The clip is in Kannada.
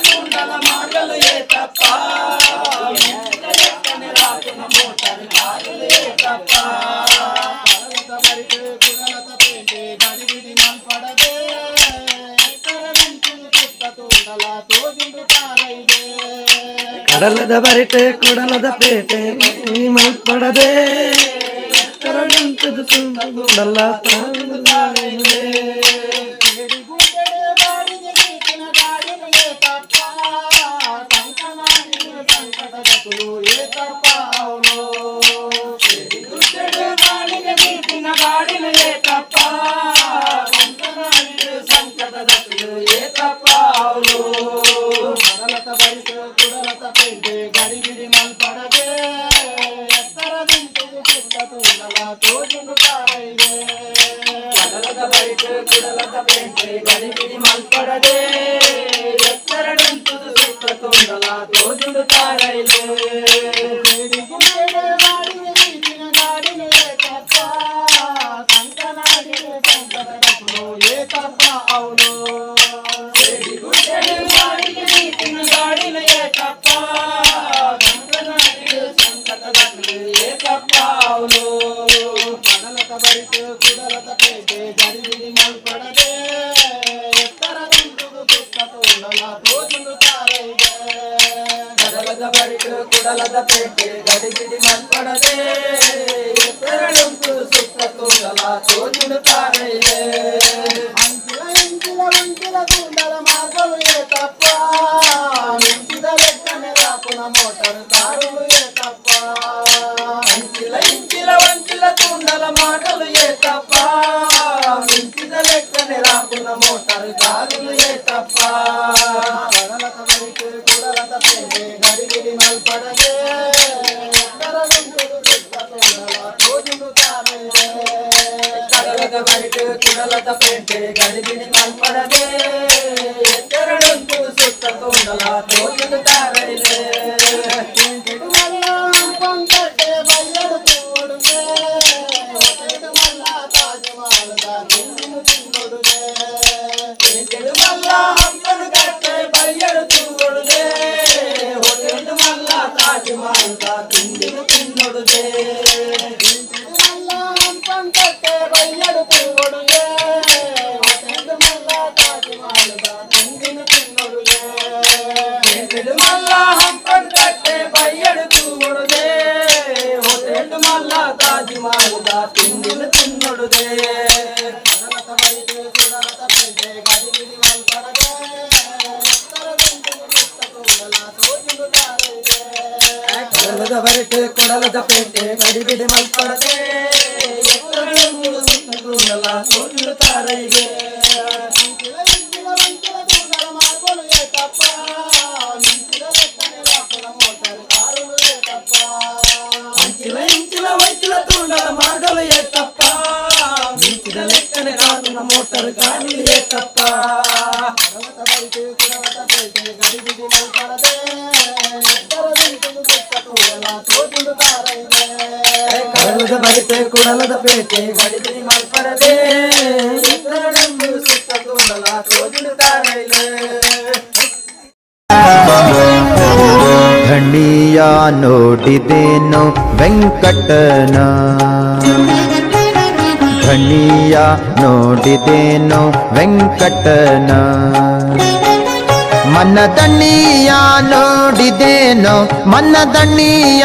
ತುಂಡಲ ಮಾಡಲು ಏತಪ್ಪ ಮೋಟರ್ ಕಾರಲು ಏತಪ್ಪ ಕುಡಲತ ಪೇಟೆ ಗಡಿಬಿಡಿ ಮಲ್ಪಡದೆ ತುಂಡಲ ತೋದಿಂದು ತಾರೈದೆ ಕಡಲದ ಬರಿಟೆ ಕುಡಲದ ಪೇಟೆ ಮಲ್ಪಡದೆ ತುಂಡಲ ತೋದಿಂದು ತಾರೈದೆ ಗಡಿಬಿಡಿ ಮಲ್ಪಡದೆ ಎತ್ತರದಿಂತು ತುಂಡಲ ತೋದಿಂದು ತಾರೈದೆ ಕಡಲದ ಬರಿಟೆ ಕುಡಲದ ಪೇಟೆ ಗಡಿಬಿಡಿ ಮಲ್ಪಡದೆ ಎತ್ತರದಿಂತು ತುಂಡಲ ತೋದಿಂದು ತಾರೈದೆ ಕುಡಲತ ಪೇಟೆ ಗಡಿಬಿಡಿ ಮಲ್ಪಡದೆ ಎತ್ತರದಿಂತು ತುಂಡಲ ತೋದಿಂದು ತಾರೈದೆ ಕಡಲದ ಬರಿಟೆ ಕುಡಲದ ಪೇಟೆ ಗಡಿಬಿಡಿ ಮಲ್ಪಡದೆ ಎತ್ತರದಿಂತು ತುಂಡಲ ತೋದಿಂದು ತಾರೈದೆ ಅಂಚಿಲ ತುಂಡಲ ಮಾರ್ಗಲು ಏತಪ್ಪ ನಿಂತಿದ ಲೆಕ್ಕನೆ ರಾಪುನ ಮೋಟರ್ ಕಾರಲು ಏತಪ್ಪ ಇಂಚಿಲ ತುಂಡಲ ಮಾಡಲು ಏತಪ್ಪ ನಿಂತಿದ ಲೆಕ್ಕನೆ ರಾಪುನ ಮೋಟರ್ ಕಾರಲು ಏತಪ್ಪ ಕಡಲತ ಬರಿಟೆ ಕುಡಲತ ಪೇಟೆ ಗಡಿಬಿಡಿ ಮಲ್ಪಡದೆ ತೋದಿಂದು ತಾರೈದೆ ಕಡಲದ ಬರಿಟೆ ಕುಡಲತ ಪೇಟೆ ಗಡಿಬಿಡಿ ಮಲ್ಪಡದೆ ಎತ್ತರಡುಂಟು ಸುತ್ತ ತುಂಡಲ ತೋದಿಂದು ತಾರೈದೆ ಪಂಕಟ್ಟೆ ಬಯ್ಯಡು ತೋಡುಗೆ ಮಲ್ಲ ತಾಜ್ ಮಾಲದ ತಿಂಡಿನು ತಿನ್ನೊಡುಗೆ ಮಲ್ಲ ಹಂಪನು ಕಟ್ಟೆ ಬಯ್ಯಡು ತೂಡುಗೆ ಹೊಟ್ಟೆಡು ಮಲ್ಲ ತಾಜ್ ಮಾಲದ ತಿಂಡಿನು ತಿನ್ನೊಡುಗೆ ಮಲ್ಲ ಹಂಪನು ಕಟ್ಟೆ ಬಯ್ಯಡು ತೂಡುಗೆ ಹೊಟ್ಟೆಡು ಮಲ್ಲ ತಾಜ್ ಮಾಲದ ತಿಂಡಿನು ತಿನ್ನೊಡುಗೆ ಮಲ್ಲ ಹಂಪನು ಕಟ್ಟೆ ಬಯ್ಯಡು ತೂಡುಗೆ ಹೊಟ್ಟೆಡು ಮಲ್ಲ ತಾಜ್ ಮಾಲದ ತಿಂಡಿನು ತಿನ್ನೊಡುಗೆ ಕಡಲತ ಬರಿಟೆ ಕುಡಲತ ಪೇಟೆ ಗಡಿಬಿಡಿ ಮಲ್ಪಡದೆ ತುಂಡಲ ತೋದಿಂದು ತಾರೈದೆ ಕಡಲದ ಬರಿಟೆ ಕುಡಲದ ಪೇಟೆ ಗಡಿಬಿಡಿ ಮಲ್ಪಡದೆ ತುಂಡಲ ತೋದಿಂದು ತಾರೈದೆ ತುಂಡಲ ಮಾರ್ಗಲು ಏತಪ್ಪ ನಿಂತಿದ ಲೆಕ್ಕನೆ ರಾಪುನ ಮೋಟರ್ ಕಾರಲು ಏತಪ್ಪ ಇಂಚಿಲ ತುಂಡಲ ಮಾರ್ಗಲು ಏತಪ್ಪ ನಿಂತಿದ ಲೆಕ್ಕನೆ ರಾಪುನ ಮೋಟರ್ ಕಾರಲು ಏತಪ್ಪ ಕಡಲತ ಬರಿಟೆ ಕುಡಲತ ಪೇಟೆ ಗಡಿಬಿಡಿ ಮಲ್ಪಡದೆ ತುಂಡಲ ತೋದಿಂದು ತಾರೈದೆ ಕಡಲದ ಬರಿಟೆ ಕುಡಲದ ಪೇಟೆ ಗಡಿಬಿಡಿ ಮಲ್ಪಡದೆ ಎತ್ತರದಿಂತು ಸುತ್ತ ತುಂಡಲ ತೋದಿಂದು ತಾರೈದೆ ಧಣಿಯ ನೋಡಿದೇನೋ ವೆಂಕಟನ ಧಣಿಯ ನೋಡಿದೇನೋ ವೆಂಕಟನ ಮನದಣ್ಣಿಯ ನೋಡಿದೇನೋ ಮನದಣ್ಣಿಯ